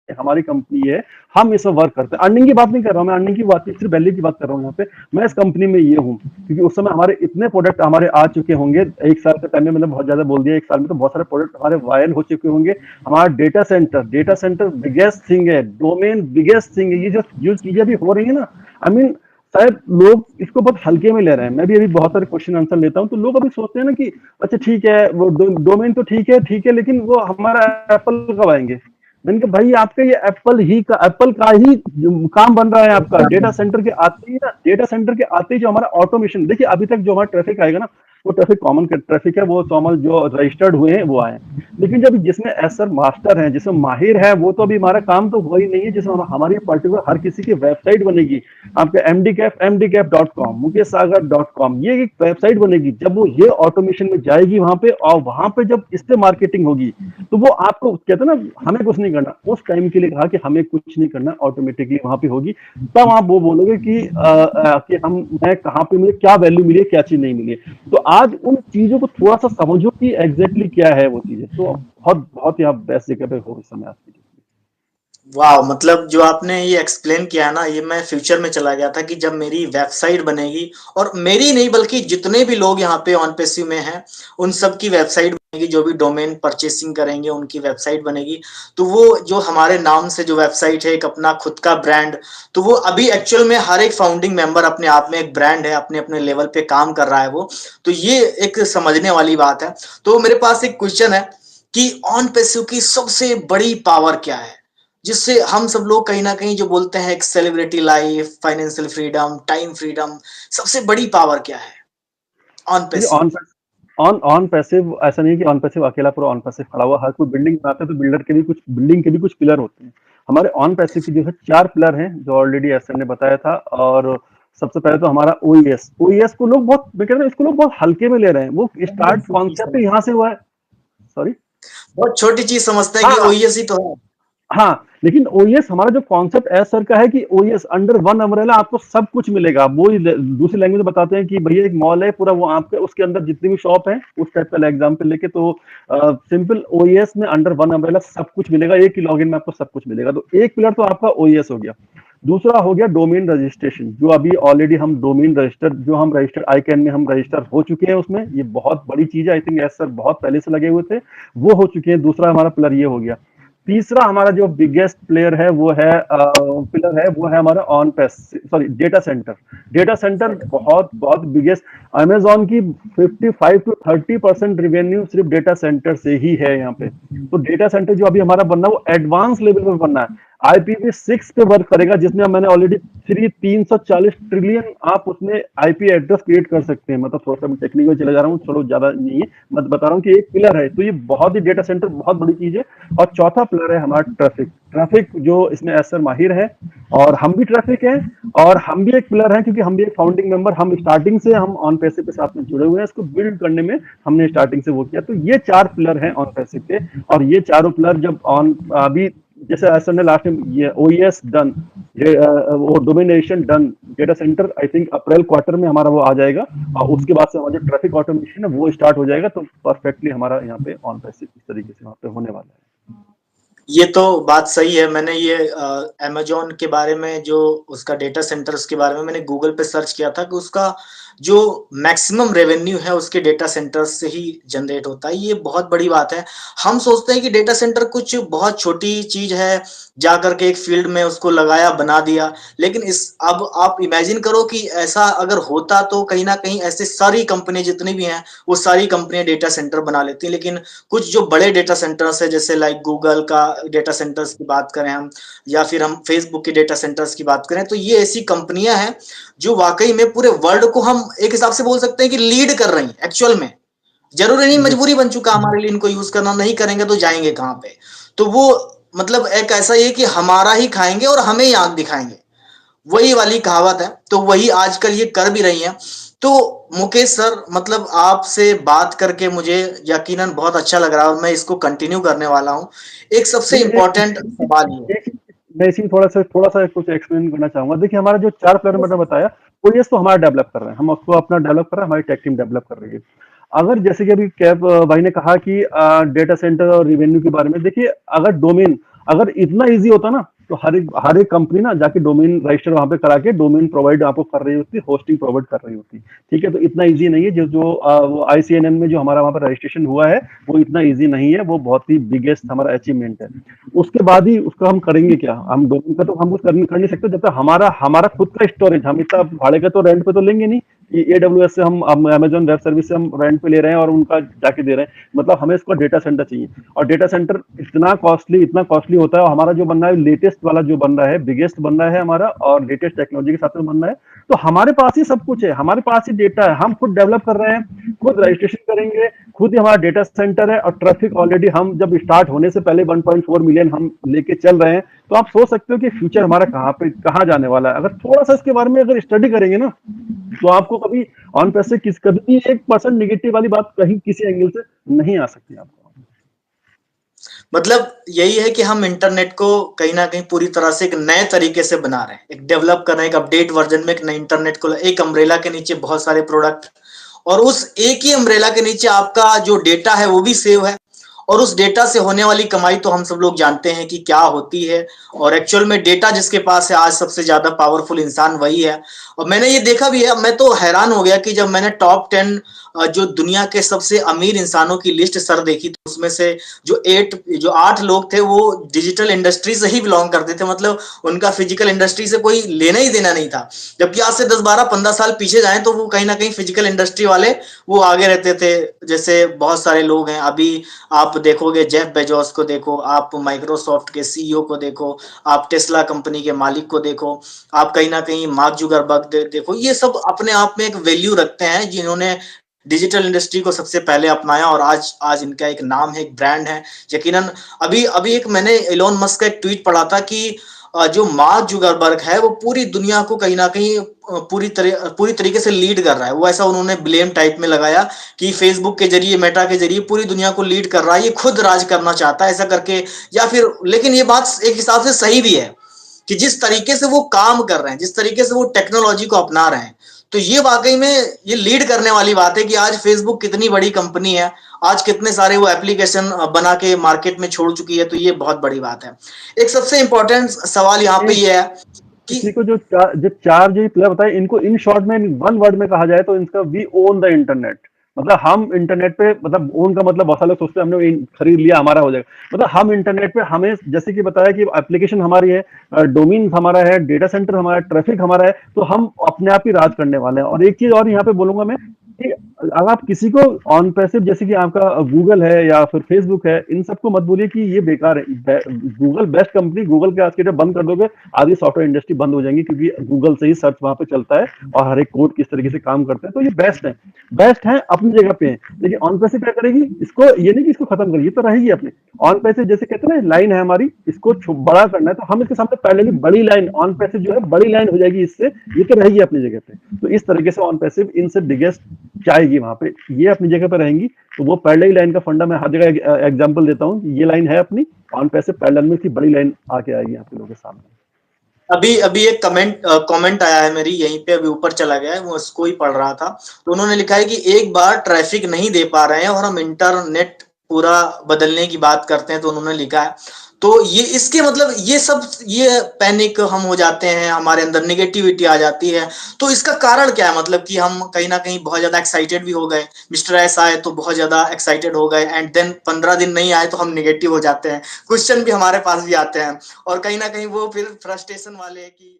हमारी कंपनी है, हम इसमें वर्क करते हैं। अर्निंग की बात नहीं कर रहा हूँ मैं, अर्निंग की बात नहीं, सिर्फ वैल्यू की बात कर रहा हूँ यहाँ पे। मैं इस कंपनी में ये हूँ क्योंकि उस समय हमारे इतने प्रोडक्ट हमारे आ चुके होंगे, एक साल के टाइम में मैंने बहुत ज्यादा बोल दिया, एक साल में तो बहुत सारे प्रोडक्ट हमारे वायरल हो चुके होंगे। हमारा डेटा सेंटर बिगेस्ट थिंग है, डोमेन बिगेस्ट थिंग है। ये जो चीजें अभी हो रही है ना, आई मीन शायद लोग इसको बहुत हल्के में ले रहे हैं। मैं भी अभी बहुत सारे क्वेश्चन आंसर लेता हूँ, तो लोग अभी सोचते हैं ना कि अच्छा ठीक है, वो डोमेन तो ठीक है, लेकिन वो हमारा एप्पल कब आएंगे। मैंने कहा भाई आपका ये एप्पल का ही काम बन रहा है आपका। डेटा सेंटर के आते ही ना, डेटा सेंटर के आते ही जो हमारा ऑटोमेशन, देखिए अभी तक जो हमारा ट्रैफिक आएगा ना, वो ट्रैफिक कॉमन ट्रैफिक है, वो नॉर्मल जो रजिस्टर्ड हुए हैं वो आए। लेकिन जब जिसमें एसर मास्टर है, जिसमें माहिर है, वो तो अभी हमारा काम तो हुआ ही नहीं है। जिसमें हमारी पर्टिकुलर हर किसी की वेबसाइट बनेगी, आपका mdcap.com, mukesh sagar.com, ये एक वेबसाइट बनेगी। जब वो ये ऑटोमेशन में जाएगी वहां पे, और वहां पे जब इससे मार्केटिंग होगी, तो वो आपको कहते हैं ना, हमें कुछ नहीं करना। उस टाइम के लिए कहा कि हमें कुछ नहीं करना, ऑटोमेटिकली वहां पे होगी। तब आप वो बोलोगे कि मैं कहाँ पे, मुझे क्या वैल्यू मिली है, क्या चीज नहीं मिली है। तो आज उन चीजों को थोड़ा सा समझो कि एग्जैक्टली क्या है वो चीजें। तो बहुत बहुत ही आप बेस्ट जगह पे हो इस समय आपकी। वाह, मतलब जो आपने ये एक्सप्लेन किया ना, ये मैं फ्यूचर में चला गया था कि जब मेरी वेबसाइट बनेगी, और मेरी नहीं बल्कि जितने भी लोग यहाँ पे ऑन पेसिव में हैं, उन सब की वेबसाइट बनेगी। जो भी डोमेन परचेसिंग करेंगे उनकी वेबसाइट बनेगी। तो वो जो हमारे नाम से जो वेबसाइट है, एक अपना खुद का ब्रांड, तो वो अभी एक्चुअल में हर एक फाउंडिंग मेंबर अपने आप में एक ब्रांड है, अपने अपने लेवल पे काम कर रहा है वो। तो ये एक समझने वाली बात है। तो मेरे पास एक क्वेश्चन है कि ऑन पेसिव की सबसे बड़ी पावर क्या है, जिससे हम सब लोग कहीं ना कहीं जो बोलते हैं एक celebrity life, financial freedom, time freedom, सबसे बड़ी पावर क्या है ऑन देखिए पैसिव? ऑन ऑन पैसिव ऐसा नहीं है कि ऑन पैसिव अकेला पूरा ऑन पैसिव खड़ा हुआ। हर कोई बिल्डिंग बनाता है तो बिल्डिंग के भी कुछ पिलर होते हैं। हमारे ऑन पैसिव की जो है 4 पिलर हैं, जो ऑलरेडी एसएन ने बताया था। और सबसे पहले तो हमारा ओईएस को लोग बहुत, मैं कहता हूँ इसको लोग बहुत हल्के में ले रहे हैं। वो स्टार्ट कॉन्सेप्ट यहाँ से हुआ है। सॉरी। बहुत छोटी चीज समझते हैं कि हाँ ओईएस ही तो है। हाँ, लेकिन ओईएस हमारा जो कॉन्सेप्ट एस सर का है कि ओईएस अंडर वन अम्ब्रेला आपको सब कुछ मिलेगा। वो दूसरी लैंग्वेज में बताते हैं कि भैया एक मॉल है पूरा, वो आपके उसके अंदर जितनी भी शॉप है, उस टाइप का एग्जाम्पल लेके। तो सिंपल ओईएस में अंडर वन अम्ब्रेला सब कुछ मिलेगा, एक ही लॉगिन में आपको सब कुछ मिलेगा। तो एक पिलर तो आपका ओईएस हो गया। दूसरा हो गया डोमेन रजिस्ट्रेशन, जो अभी ऑलरेडी हम डोमेन रजिस्टर, जो हम रजिस्टर आईकैन में हम रजिस्टर हो चुके हैं उसमें। ये बहुत बड़ी चीज है, आई थिंक एस सर बहुत पहले से लगे हुए थे, वो हो चुके हैं। दूसरा हमारा पिलर ये हो गया। तीसरा हमारा जो बिगेस्ट प्लेयर है वो है पिलर है, वो है हमारा on pace, sorry data centre. Data centre बहुत बहुत बिगेस्ट। अमेजॉन की 55 to 30% रेवेन्यू सिर्फ डेटा सेंटर से ही है यहाँ पे। तो डेटा सेंटर जो अभी हमारा बनना है वो एडवांस लेवल पर बनना है, IPv6 पे वर्क करेगा, जिसमें मैंने ऑलरेडी 340 ट्रिलियन आप उसमें आईपी एड्रेस क्रिएट कर सकते हैं। मतलब थोड़ा सा टेक्निकल चला जा रहा हूँ, छोड़ो ज्यादा नहीं है। मैं बता रहा हूँ कि एक पिलर है, तो ये बहुत ही डेटा सेंटर बहुत बड़ी चीज है। और चौथा पिलर है हमारा ट्रैफिक। ट्रैफिक जो इसमें एसर माहिर है, और हम भी ट्रैफिक है, और हम भी एक पिलर है क्योंकि हम भी एक फाउंडिंग मेंबर, हम स्टार्टिंग से हम ऑन पैसे के साथ में जुड़े हुए हैं। इसको बिल्ड करने में हमने स्टार्टिंग से वो किया। तो ये 4 पिलर हैं ऑन पैसे के। और ये चारों पिलर जब ऑन अभी, जैसे एसर ने लास्ट में ये ओईएस डन, वो domination done, data centre I think April quarter में हमारा वो आ जाएगा। और उसके बाद से हमारा जो ट्रैफिक ऑटोमेशन है वो स्टार्ट हो जाएगा। तो परफेक्टली हमारा यहाँ पे ऑन पैसे इस तरीके से वहाँ पे होने वाला है। ये तो बात सही है। मैंने ये अमेजोन के बारे में, जो उसका डेटा सेंटर्स के बारे में मैंने गूगल पे सर्च किया था कि उसका जो मैक्सिमम रेवेन्यू है उसके डेटा सेंटर्स से ही जनरेट होता है। ये बहुत बड़ी बात है। हम सोचते हैं कि डेटा सेंटर कुछ बहुत छोटी चीज है, जा करके एक फील्ड में उसको लगाया बना दिया। लेकिन इस अब आप इमेजिन करो कि ऐसा अगर होता तो कहीं ना कहीं ऐसे सारी कंपनी जितनी भी हैं वो सारी कंपनियां डेटा सेंटर बना लेती। लेकिन कुछ जो बड़े डेटा सेंटर्स है, जैसे लाइक गूगल का डेटा सेंटर्स की बात करें हम, या फिर हम फेसबुक के डेटा सेंटर्स की बात करें, तो ये ऐसी कंपनियां हैं जो वाकई में पूरे वर्ल्ड को हम एक हिसाब से बोल सकते हैं कि लीड कर रही हैं एक्चुअल में। जरूरी नहीं, जी मजबूरी बन चुका हमारे लिए इनको यूज करना। नहीं करेंगे तो जाएंगे कहाँ पे? तो वो मतलब एक ऐसा ही है कि हमारा ही खाएंगे और हमें ही आंख दिखाएंगे, वही वाली कहावत है। तो वही आजकल ये कर भी रही है। तो मुकेश सर, मतलब आपसे बात करके मुझे यकीनन बहुत अच्छा लग रहा है और मैं इसको कंटिन्यू करने वाला हूँ। एक सबसे देखिए इंपॉर्टेंट सवाल ये है। मैं इसी में थोड़ा सा कुछ एक्सप्लेन करना चाहूंगा। देखिए हमारा जो 4 प्लेयर मैंने बताया, वो ये तो हमारा डेवलप कर रहे हैं, हम उसको अपना डेवलप कर रहे हैं, हमारी टेक टीम डेवलप कर रही है। अगर जैसे कि अभी कैब भाई ने कहा कि डेटा सेंटर और रेवेन्यू के बारे में, देखिए अगर डोमेन अगर इतना इजी होता ना तो हर एक कंपनी ना जाके डोमेन रजिस्टर वहां पे करा के डोमेन प्रोवाइड आपको कर रही होती, होस्टिंग प्रोवाइड कर रही होती। ठीक है, तो इतना इजी नहीं है। जो जो वो आईसीएनएन में जो हमारा वहां पर रजिस्ट्रेशन हुआ है वो इतना इजी नहीं है, वो बहुत ही बिगेस्ट हमारा अचीवमेंट है। उसके बाद ही उसका हम करेंगे क्या, हम डोमेन का तो हम कुछ कर नहीं सकते जब तक हमारा हमारा खुद का स्टोरेज, हम इतना भाड़े का तो रेंट पे तो लेंगे नहीं। AWS से हम अमेजॉन वेब सर्विस से हम रेंट पे ले रहे हैं और उनका जाके दे रहे हैं, मतलब हमें इसका डेटा सेंटर चाहिए। और डेटा सेंटर इतना कॉस्टली होता है, और हमारा जो बन रहा है लेटेस्ट वाला जो बन रहा है, बिगेस्ट बन रहा है हमारा, और लेटेस्ट टेक्नोलॉजी के साथ में बन रहा है। तो हमारे पास ही सब कुछ है, हमारे पास ही डेटा है, हम खुद डेवलप कर रहे हैं, खुद रजिस्ट्रेशन करेंगे, खुद ही हमारा डेटा सेंटर है, और ट्रैफिक ऑलरेडी हम जब स्टार्ट होने से पहले 1.4 मिलियन हम लेके चल रहे हैं। तो आप सोच सकते हो कि फ्यूचर हमारा कहाँ जाने वाला है। अगर थोड़ा सा इसके बारे में अगर स्टडी करेंगे ना, तो आपको कभी ऑन पैसे कभी 1% निगेटिव वाली बात कहीं किसी एंगल से नहीं आ सकती आपको। मतलब यही है कि हम इंटरनेट को कहीं ना कहीं पूरी तरह से एक नए तरीके से बना रहे हैं, एक डेवलप कर रहे हैं, एक अपडेट वर्जन में एक नए इंटरनेट को, एक अम्ब्रेला के नीचे बहुत सारे प्रोडक्ट, और उस एक ही अम्ब्रेला के नीचे आपका जो डेटा है वो भी सेव है, और उस डेटा से होने वाली कमाई तो हम सब लोग जानते हैं कि क्या होती है। और एक्चुअल में डेटा जिसके पास है आज सबसे ज्यादा पावरफुल इंसान वही है। और मैंने ये देखा भी है, मैं तो हैरान हो गया कि जब मैंने टॉप 10 जो दुनिया के सबसे अमीर इंसानों की लिस्ट सर देखी, तो उसमें से जो 8 लोग थे वो डिजिटल इंडस्ट्री से ही बिलोंग करते थे, मतलब उनका फिजिकल इंडस्ट्री से कोई लेना ही देना नहीं था। जबकि आज से 10 12 15 साल पीछे जाएं तो वो कहीं ना कहीं फिजिकल इंडस्ट्री वाले वो आगे रहते थे। जैसे बहुत सारे लोग हैं अभी, आप देखोगे जेफ बेजोस को देखो, आप माइक्रोसॉफ्ट के सीईओ को देखो, आप टेस्ला कंपनी के मालिक को देखो, आप कहीं ना कहीं मार्क जुगरबर्ग देखो, ये सब अपने आप में एक वैल्यू रखते हैं जिन्होंने डिजिटल इंडस्ट्री को सबसे पहले अपनाया, और आज आज इनका एक नाम है, एक ब्रांड है। यकीनन अभी अभी एक मैंने एलोन मस्क का एक ट्वीट पढ़ा था कि जो मार्क जुगरबर्ग है वो पूरी दुनिया को कहीं ना कहीं पूरी तरीके से लीड कर रहा है। वो ऐसा उन्होंने ब्लेम टाइप में लगाया कि फेसबुक के जरिए, मेटा के जरिए पूरी दुनिया को लीड कर रहा है, ये खुद राज करना चाहता है ऐसा करके। या फिर, लेकिन ये बात एक हिसाब से सही भी है कि जिस तरीके से वो काम कर रहे हैं, जिस तरीके से वो टेक्नोलॉजी को अपना रहे हैं, तो ये वाकई में ये लीड करने वाली बात है कि आज फेसबुक कितनी बड़ी कंपनी है, आज कितने सारे वो एप्लीकेशन बना के मार्केट में छोड़ चुकी है। तो ये बहुत बड़ी बात है। एक सबसे इंपॉर्टेंट सवाल यहाँ पे ये है कि इसी को जो चार जो प्लेयर बताए, इनको इन शॉर्ट में वन वर्ड में कहा जाए तो इनका वी ओन द इंटरनेट। मतलब हम इंटरनेट पे, मतलब ओन का मतलब बहुत सारे लोग सोचते हैं हमने खरीद लिया हमारा हो जाएगा, मतलब हम इंटरनेट पे, हमें जैसे कि बताया कि एप्लीकेशन हमारी है, डोमेन हमारा है, डेटा सेंटर हमारा, ट्रैफिक हमारा है, तो हम अपने आप ही राज करने वाले हैं। और एक चीज और यहाँ पे बोलूंगा मैं कि अगर आप किसी को ऑन पैसिव, जैसे कि आपका गूगल है या फिर फेसबुक है, इन सबको मत बोलिए कि ये बेकार है। गूगल बेस्ट कंपनी, गूगल के आज के डेट बंद कर दोगे आधी सॉफ्टवेयर इंडस्ट्री बंद हो जाएंगी, क्योंकि गूगल से ही सर्च वहां पे चलता है और हर एक कोड किस तरीके से काम करते हैं। तो ये बेस्ट है अपनी जगह पे है। लेकिन ऑन पैसिव क्या करेगी, इसको ये नहीं कि इसको खत्म करेगी, तो रहेगी अपनी ऑन पैसिव। जैसे कहते हैं ना, लाइन है हमारी, इसको बड़ा करना है तो हम इसके सामने पहले बड़ी लाइन ऑन पैसिव जो है बड़ी लाइन हो जाएगी इससे, ये तो रहेगी अपनी जगह पे। तो इस तरीके से ऑन पैसिव इनसे बिगेस्ट जाएगी वहां पे, ये अपनी जगह पे रहेंगी। तो वो पैरेलल लाइन का फंडा मैं हर जगह एग्जांपल देता हूँ, ये लाइन है अपनी ऑन पैसिव, पैरेलल में इसकी बड़ी लाइन आके आएगी आपके लोगों के सामने। अभी अभी एक कमेंट आया है मेरी यहीं पे, अभी ऊपर चला गया है, वो उसको ही पढ़ रहा था। तो उन्होंने लिखा है कि एक बार ट्रैफिक नहीं दे पा रहे हैं और हम इंटरनेट पूरा बदलने की बात करते हैं। तो उन्होंने लिखा है, तो ये इसके मतलब ये पैनिक हम हो जाते हैं, हमारे अंदर नेगेटिविटी आ जाती है। तो इसका कारण क्या है, मतलब कि हम कहीं ना कहीं बहुत ज्यादा एक्साइटेड भी हो गए, मिस्टर एस आए तो बहुत ज्यादा एक्साइटेड हो गए, एंड देन 15 दिन नहीं आए तो हम नेगेटिव हो जाते हैं, क्वेश्चन भी हमारे पास भी आते हैं, और कहीं ना कहीं वो फिर फ्रस्ट्रेशन वाले कि